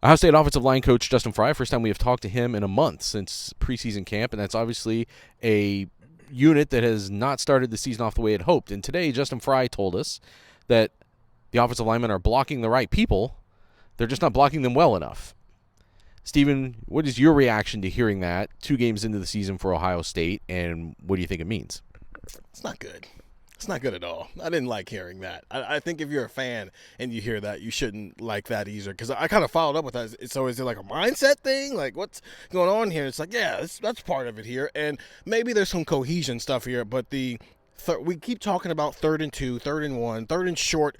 Ohio State offensive line coach Justin Frye, first time we have talked to him in a month since preseason camp, and that's obviously a unit that has not started the season off the way it hoped. And today, Justin Frye told us that the offensive linemen are blocking the right people. They're just not blocking them well enough. Stephen, what is your reaction to hearing that 2 games into the season for Ohio State, and what do you think it means? It's not good. It's not good at all. I didn't like hearing that. I think if you're a fan and you hear that, you shouldn't like that either. Because I kind of followed up with that. So is it like a mindset thing? Like, what's going on here? It's like, yeah, that's part of it here. And maybe there's some cohesion stuff here. But we keep talking about 3rd and 2, 3rd and 1, 3rd and short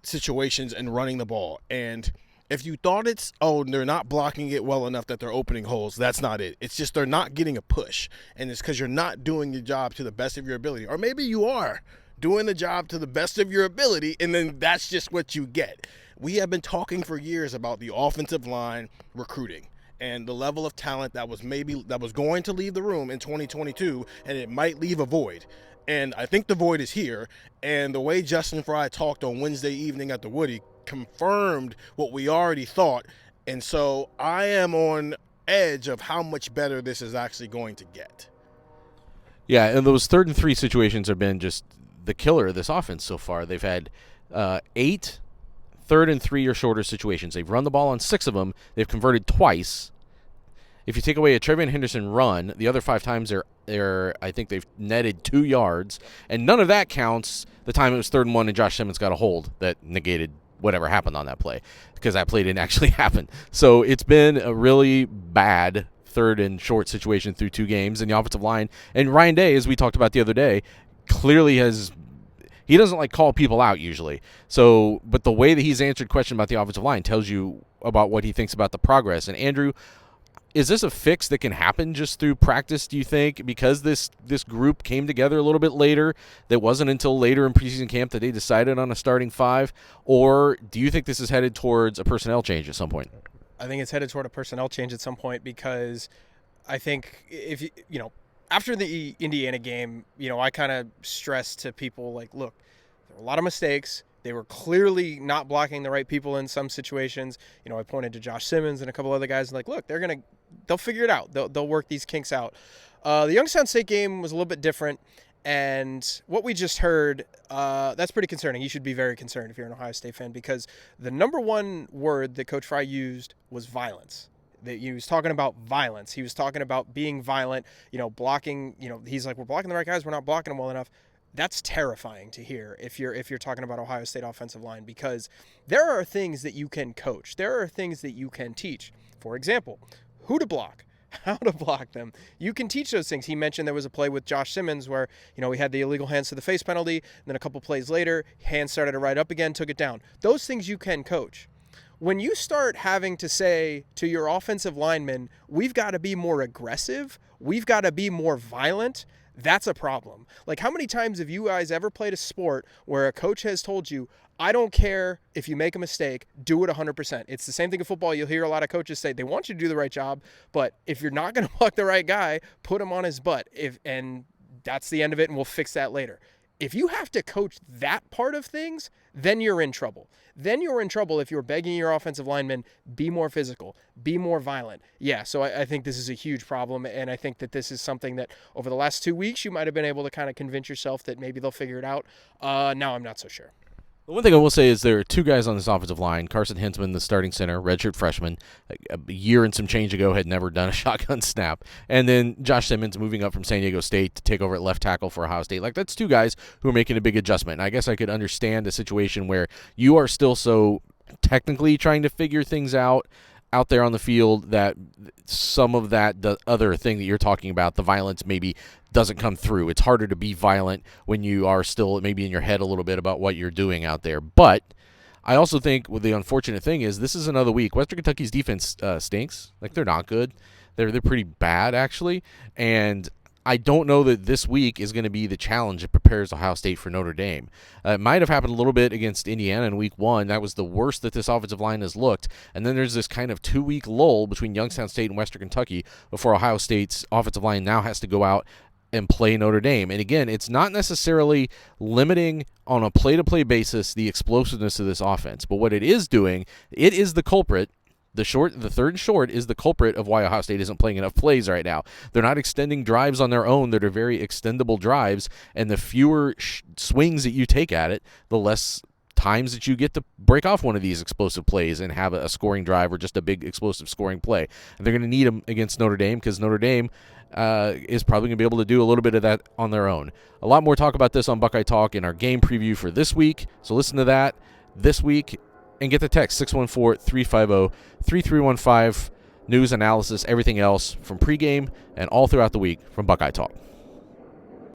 situations and running the ball. And if you thought they're not blocking it well enough that they're opening holes, that's not it. It's just they're not getting a push. And it's because you're not doing your job to the best of your ability. Or maybe you are doing the job to the best of your ability, and then that's just what you get. We have been talking for years about the offensive line recruiting and the level of talent that was going to leave the room in 2022, and it might leave a void. And I think the void is here. And the way Justin Frye talked on Wednesday evening at the Woody confirmed what we already thought. And so I am on edge of how much better this is actually going to get. Yeah, and those 3rd and 3 situations have been just the killer of this offense so far. They've had 8 3rd and 3 or shorter situations. They've run the ball on 6 of them. They've converted twice. If you take away a Trevion Henderson run, the other 5 times I think they've netted 2 yards, and none of that counts the time it was 3rd and 1 and Josh Simmons got a hold that negated whatever happened on that play, because that play didn't actually happen. So it's been a really bad 3rd and short situation through 2 games, and the offensive line, and Ryan Day, as we talked about the other day, clearly he doesn't like call people out usually. So, but the way that he's answered questions about the offensive line tells you about what he thinks about the progress. And Andrew, is this a fix that can happen just through practice, do you think? Because this group came together a little bit later, that wasn't until later in preseason camp that they decided on a starting 5? Or do you think this is headed towards a personnel change at some point? I think it's headed toward a personnel change at some point, because I think if you know, after the Indiana game, I kind of stressed to people, like, look, there were a lot of mistakes. They were clearly not blocking the right people in some situations. I pointed to Josh Simmons and a couple other guys, like, look, they'll figure it out. They'll work these kinks out. The Youngstown State game was a little bit different, and what we just heard, that's pretty concerning. You should be very concerned if you're an Ohio State fan, because the number one word that Coach Frye used was violence. He was talking about violence. He was talking about being violent, blocking, he's like, we're blocking the right guys. We're not blocking them well enough. That's terrifying to hear if you're talking about Ohio State offensive line, because there are things that you can coach. There are things that you can teach. For example, who to block, how to block them. You can teach those things. He mentioned there was a play with Josh Simmons where, he had the illegal hands to the face penalty. And then a couple plays later, hands started to ride up again, took it down. Those things you can coach. When you start having to say to your offensive linemen, we've got to be more aggressive, we've got to be more violent, that's a problem. Like, how many times have you guys ever played a sport where a coach has told you, I don't care if you make a mistake, do it 100%. It's the same thing in football. You'll hear a lot of coaches say they want you to do the right job, but if you're not going to block the right guy, put him on his butt. And that's the end of it, and we'll fix that later. If you have to coach that part of things, then you're in trouble. Then you're in trouble if you're begging your offensive linemen, be more physical, be more violent. Yeah, so I think this is a huge problem, and I think that this is something that over the last 2 weeks you might have been able to kind of convince yourself that maybe they'll figure it out. Now I'm not so sure. The one thing I will say is there are 2 guys on this offensive line. Carson Hinsman, the starting center, redshirt freshman, a year and some change ago had never done a shotgun snap. And then Josh Simmons moving up from San Diego State to take over at left tackle for Ohio State. Like, that's 2 guys who are making a big adjustment. And I guess I could understand a situation where you are still so technically trying to figure things out there on the field that some of that, the other thing that you're talking about, the violence maybe doesn't come through. It's harder to be violent when you are still maybe in your head a little bit about what you're doing out there. But I also think the unfortunate thing is this is another week. Western Kentucky's defense stinks. Like, they're not good. They're pretty bad, actually. And I don't know that this week is going to be the challenge that prepares Ohio State for Notre Dame. It might have happened a little bit against Indiana in week 1. That was the worst that this offensive line has looked. And then there's this kind of 2-week lull between Youngstown State and Western Kentucky before Ohio State's offensive line now has to go out and play Notre Dame. And again, it's not necessarily limiting on a play-to-play basis the explosiveness of this offense. But what it is doing, it is the culprit The third and short is the culprit of why Ohio State isn't playing enough plays right now. They're not extending drives on their own that are very extendable drives, and the fewer swings that you take at it, the less times that you get to break off one of these explosive plays and have a scoring drive or just a big explosive scoring play. And they're going to need them against Notre Dame because Notre Dame is probably going to be able to do a little bit of that on their own. A lot more talk about this on Buckeye Talk in our game preview for this week. So listen to that this week and get the text 614-350-3315. News, analysis, everything else from pregame and all throughout the week from Buckeye Talk.